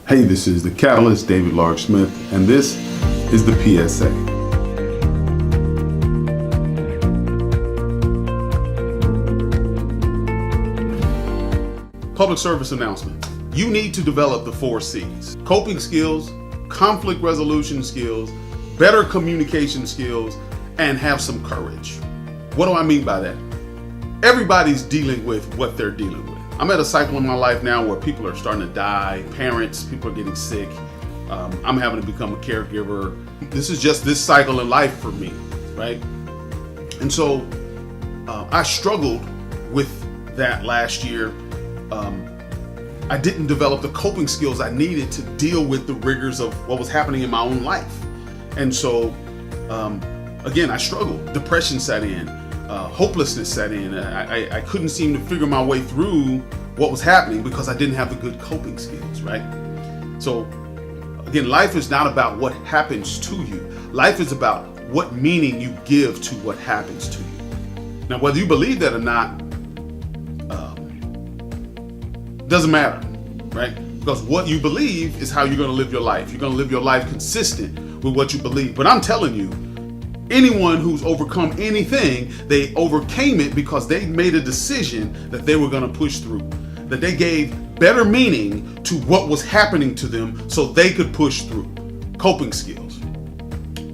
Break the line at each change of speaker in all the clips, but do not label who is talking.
Hey, this is the Catalyst, David Larg Smith, and this is the PSA. Public service announcement. You need to develop the 4 C's. Coping skills, conflict resolution skills, better communication skills, and have some courage. What do I mean by that? Everybody's dealing with what they're dealing with. I'm at a cycle in my life now where people are starting to die, parents, people are getting sick. I'm having to become a caregiver. This is just this cycle in life for me, right? And so I struggled with that last year. I didn't develop the coping skills I needed to deal with the rigors of what was happening in my own life. And so, again, I struggled. Depression set in. Hopelessness set in. I couldn't seem to figure my way through what was happening because I didn't have the good coping skills, right? So again, life is not about what happens to you. Life is about what meaning you give to what happens to you. Now, whether you believe that or not, doesn't matter, right? Because what you believe is how you're going to live your life. You're going to live your life consistent with what you believe. But I'm telling you, anyone who's overcome anything, they overcame it because they made a decision that they were going to push through, that they gave better meaning to what was happening to them so they could push through. Coping skills.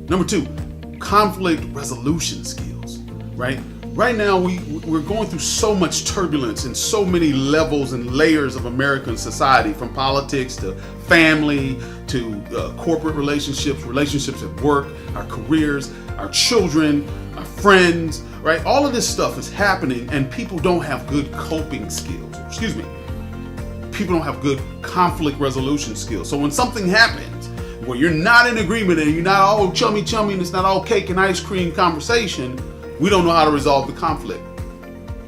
Number 2, conflict resolution skills, right? Right now, we're going through so much turbulence in so many levels and layers of American society, from politics to family to corporate relationships, relationships at work, our careers, our children, our friends, right? All of this stuff is happening and people don't have good coping skills. People don't have good conflict resolution skills. So when something happens where you're not in agreement and you're not all chummy and it's not all cake and ice cream conversation, we don't know how to resolve the conflict.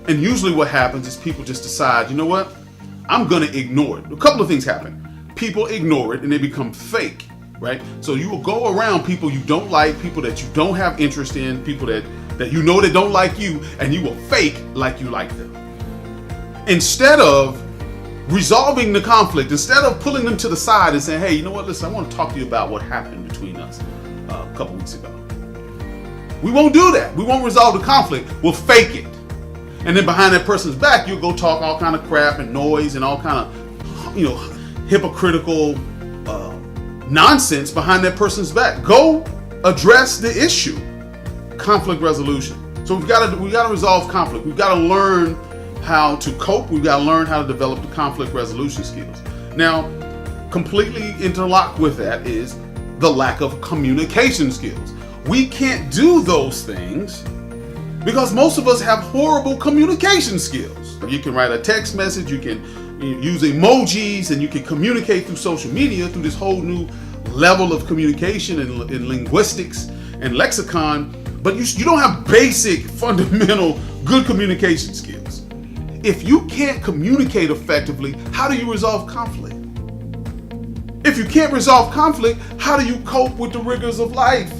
And usually what happens is people just decide, you know what? I'm gonna ignore it. A couple of things happen. People ignore it and they become fake, right? So you will go around people you don't like, people that you don't have interest in, people that you know that don't like you, and you will fake like you like them. Instead of resolving the conflict, instead of pulling them to the side and saying, hey, you know what, listen, I want to talk to you about what happened between us a couple weeks ago. We won't do that. We won't resolve the conflict. We'll fake it. And then behind that person's back, you'll go talk all kind of crap and noise and all kind of, hypocritical nonsense behind that person's back. Go address the issue. Conflict resolution. So we got to resolve conflict. We've got to learn how to cope. We've got to learn how to develop the conflict resolution skills. Now, completely interlocked with that is the lack of communication skills. We can't do those things because most of us have horrible communication skills. You can write a text message, you can use emojis, and you can communicate through social media, through this whole new level of communication in linguistics and lexicon, but you don't have basic, fundamental, good communication skills. If you can't communicate effectively, how do you resolve conflict? If you can't resolve conflict, how do you cope with the rigors of life?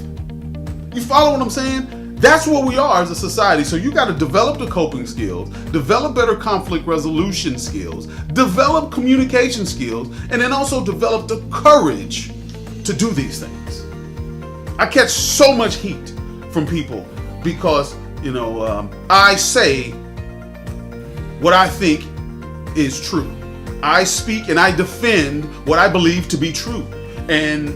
You follow what I'm saying? That's where we are as a society. So you got to develop the coping skills, develop better conflict resolution skills, develop communication skills, and then also develop the courage to do these things. I catch so much heat from people because, I say what I think is true. I speak and I defend what I believe to be true. And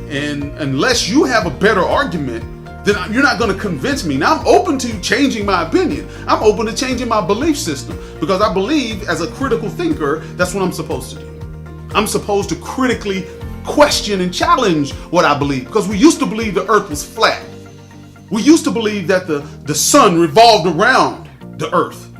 unless you have a better argument, then you're not going to convince me. Now, I'm open to changing my opinion. I'm open to changing my belief system because I believe, as a critical thinker, that's what I'm supposed to do. I'm supposed to critically question and challenge what I believe, because we used to believe the earth was flat. We used to believe that the sun revolved around the earth.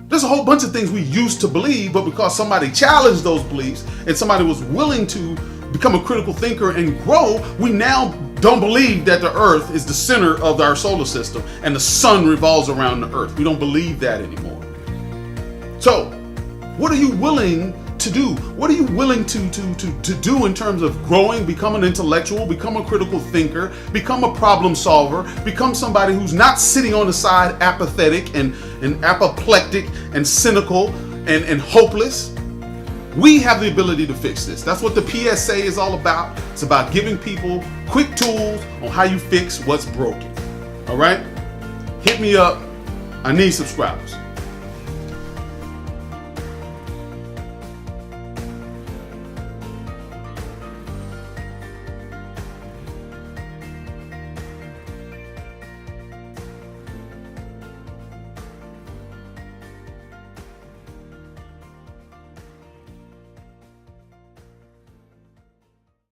There's a whole bunch of things we used to believe, but because somebody challenged those beliefs and somebody was willing to become a critical thinker and grow, we now don't believe that the earth is the center of our solar system and the sun revolves around the earth. We don't believe that anymore. So, what are you willing to do? What are you willing to do in terms of growing, become an intellectual, become a critical thinker, become a problem solver, become somebody who's not sitting on the side apathetic and apoplectic and cynical and hopeless? We have the ability to fix this. That's what the PSA is all about. It's about giving people quick tools on how you fix what's broken. All right? Hit me up. I need subscribers.